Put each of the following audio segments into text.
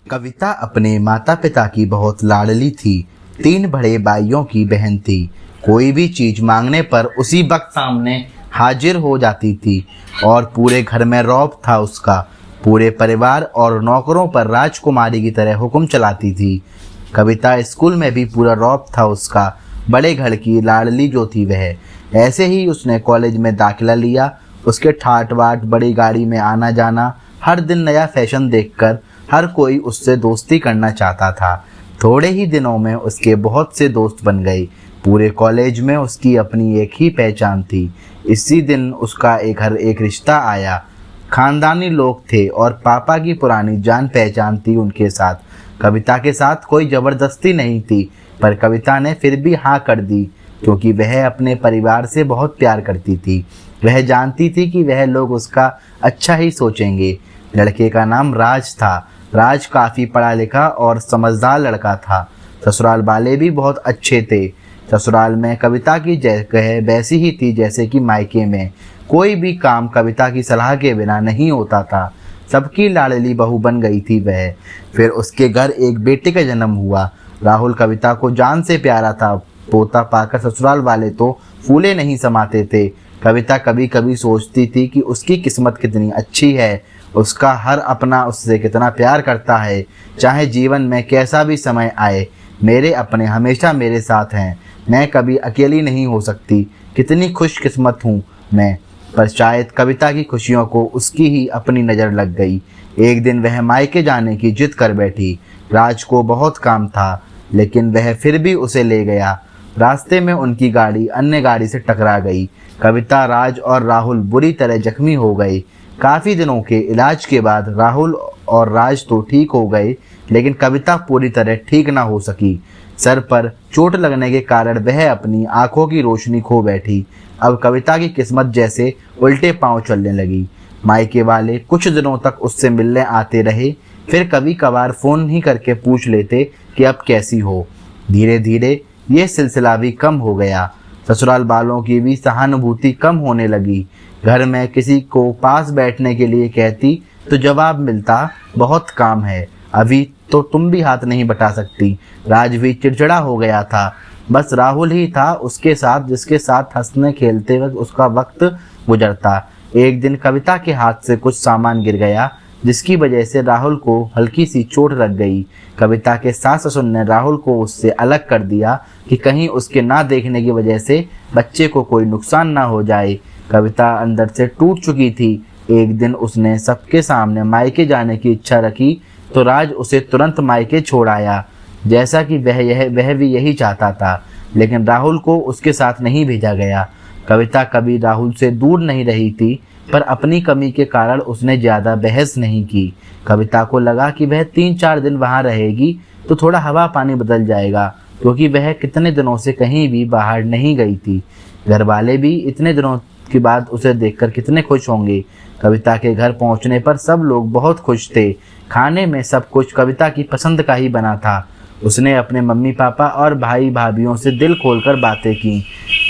कविता अपने माता पिता की बहुत लाडली थी। 3 बड़े भाइयों की बहन थी। कोई भी चीज मांगने पर उसी वक्त सामने हाजिर हो जाती थी और पूरे घर में रौब था उसका। पूरे परिवार और नौकरों पर राजकुमारी की तरह हुक्म चलाती थी। कविता स्कूल में भी पूरा रौब था उसका। बड़े घर की लाडली जो थी वह। ऐसे ही उसने कॉलेज में दाखिला लिया। उसके ठाट बाट, बड़ी गाड़ी में आना जाना, हर दिन नया फैशन देखकर हर कोई उससे दोस्ती करना चाहता था। थोड़े ही दिनों में उसके बहुत से दोस्त बन गए। पूरे कॉलेज में उसकी अपनी एक ही पहचान थी। इसी दिन उसका एक रिश्ता आया। खानदानी लोग थे और पापा की पुरानी जान पहचान थी उनके साथ। कविता के साथ कोई ज़बरदस्ती नहीं थी, पर कविता ने फिर भी हाँ कर दी, क्योंकि वह अपने परिवार से बहुत प्यार करती थी। वह जानती थी कि वह लोग उसका अच्छा ही सोचेंगे। लड़के का नाम राज था। राज काफ़ी पढ़ा लिखा और समझदार लड़का था। ससुराल वाले भी बहुत अच्छे थे। ससुराल में कविता की जगह वैसी ही थी जैसे कि मायके में। कोई भी काम कविता की सलाह के बिना नहीं होता था। सबकी लाडली बहू बन गई थी वह। फिर उसके घर एक बेटे का जन्म हुआ। राहुल कविता को जान से प्यारा था। पोता पाकर ससुराल वाले तो फूले नहीं समाते थे। कविता कभी कभी सोचती थी कि उसकी किस्मत कितनी अच्छी है। उसका हर अपना उससे कितना प्यार करता है। चाहे जीवन में कैसा भी समय आए, मेरे अपने हमेशा मेरे साथ हैं। मैं कभी अकेली नहीं हो सकती। कितनी खुशकिस्मत हूँ मैं। पर शायद कविता की खुशियों को उसकी ही अपनी नज़र लग गई। एक दिन वह मायके जाने की जिद कर बैठी। राज को बहुत काम था, लेकिन वह फिर भी उसे ले गया। रास्ते में उनकी गाड़ी अन्य गाड़ी से टकरा गई। कविता, राज और राहुल बुरी तरह जख्मी हो गए। काफ़ी दिनों के इलाज के बाद राहुल और राज तो ठीक हो गए, लेकिन कविता पूरी तरह ठीक ना हो सकी। सर पर चोट लगने के कारण वह अपनी आंखों की रोशनी खो बैठी। अब कविता की किस्मत जैसे उल्टे पांव चलने लगी। मायके वाले कुछ दिनों तक उससे मिलने आते रहे, फिर कभी कभार फ़ोन ही करके पूछ लेते कि अब कैसी हो। धीरे धीरे ये सिलसिला भी कम हो गया। ससुराल वालों की भी सहानुभूति कम होने लगी। घर में किसी को पास बैठने के लिए कहती तो जवाब मिलता, बहुत काम है, अभी तो तुम भी हाथ नहीं बटा सकती। राज भी चिड़चिड़ा हो गया था। बस राहुल ही था उसके साथ, जिसके साथ हंसने खेलते वक्त उसका वक्त गुजरता। एक दिन कविता के हाथ से कुछ सामान गिर गया, जिसकी वजह से राहुल को हल्की सी चोट लग गई। कविता के सास ससुर ने राहुल को उससे अलग कर दिया कि कहीं उसके ना देखने की वजह से बच्चे को कोई नुकसान ना हो जाए। कविता अंदर से टूट चुकी थी। एक दिन उसने सबके सामने मायके जाने की इच्छा रखी तो राज उसे तुरंत मायके छोड़ आया, जैसा कि वह भी यही चाहता था। लेकिन राहुल को उसके साथ नहीं भेजा गया। कविता कभी राहुल से दूर नहीं रही थी, पर अपनी कमी के कारण उसने ज़्यादा बहस नहीं की। कविता को लगा कि वह 3-4 दिन वहाँ रहेगी तो थोड़ा हवा पानी बदल जाएगा, क्योंकि वह कितने दिनों से कहीं भी बाहर नहीं गई थी। घर वाले भी इतने दिनों के बाद उसे देखकर कितने खुश होंगे। कविता के घर पहुंचने पर सब लोग बहुत खुश थे। खाने में सब कुछ कविता की पसंद का ही बना था। उसने अपने मम्मी पापा और भाई भाभीियों से दिल खोलकर बातें की।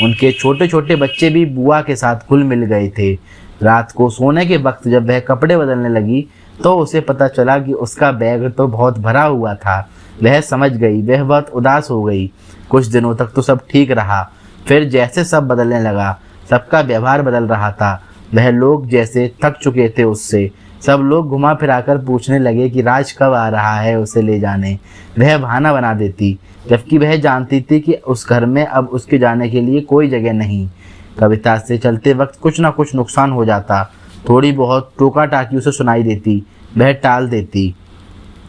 उनके छोटे छोटे बच्चे भी बुआ के साथ घुल मिल गए थे। रात को सोने के वक्त जब वह कपड़े बदलने लगी तो उसे पता चला कि उसका बैग तो बहुत भरा हुआ था। वह समझ गई, वह बहुत उदास हो गई। कुछ दिनों तक तो सब ठीक रहा, फिर जैसे सब बदलने लगा, सबका व्यवहार बदल रहा था। वह लोग जैसे थक चुके थे उससे। सब लोग घुमा फिराकर पूछने लगे कि राज कब आ रहा है उसे ले जाने। वह बहाना बना देती, जबकि वह जानती थी कि उस घर में अब उसके जाने के लिए कोई जगह नहीं। कविता से चलते वक्त कुछ ना कुछ नुकसान हो जाता। थोड़ी बहुत टोका टाकी उसे सुनाई देती, वह टाल देती।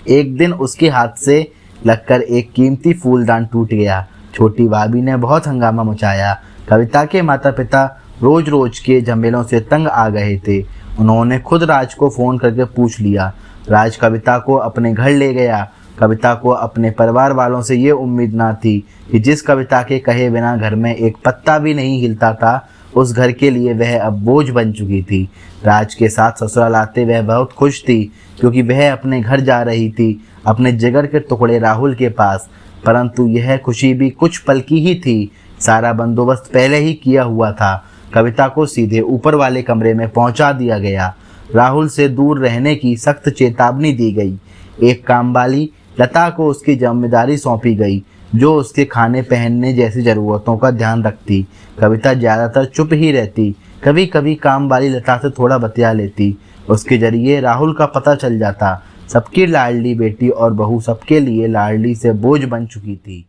एक दिन उसके हाथ से लगकर एक कीमती फूलदान टूट गया। छोटी भाभी ने बहुत हंगामा मचाया। कविता के माता पिता रोज रोज के झमेलों से तंग आ गए थे। उन्होंने खुद राज को फ़ोन करके पूछ लिया। राज कविता को अपने घर ले गया। कविता को अपने परिवार वालों से ये उम्मीद ना थी कि जिस कविता के कहे बिना घर में एक पत्ता भी नहीं हिलता था, उस घर के लिए वह अब बोझ बन चुकी थी। राज के साथ ससुराल आते वह बहुत खुश थी, क्योंकि वह अपने घर जा रही थी, अपने जिगर के टुकड़े राहुल के पास। परंतु यह खुशी भी कुछ पल की ही थी। सारा बंदोबस्त पहले ही किया हुआ था। कविता को सीधे ऊपर वाले कमरे में पहुंचा दिया गया। राहुल से दूर रहने की सख्त चेतावनी दी गई। एक कामवाली लता को उसकी जिम्मेदारी सौंपी गई, जो उसके खाने पहनने जैसी ज़रूरतों का ध्यान रखती। कविता ज़्यादातर चुप ही रहती, कभी कभी कामवाली लता से थोड़ा बतिया लेती। उसके जरिए राहुल का पता चल जाता। सबकी लाडली बेटी और बहू सबके लिए लाडली से बोझ बन चुकी थी।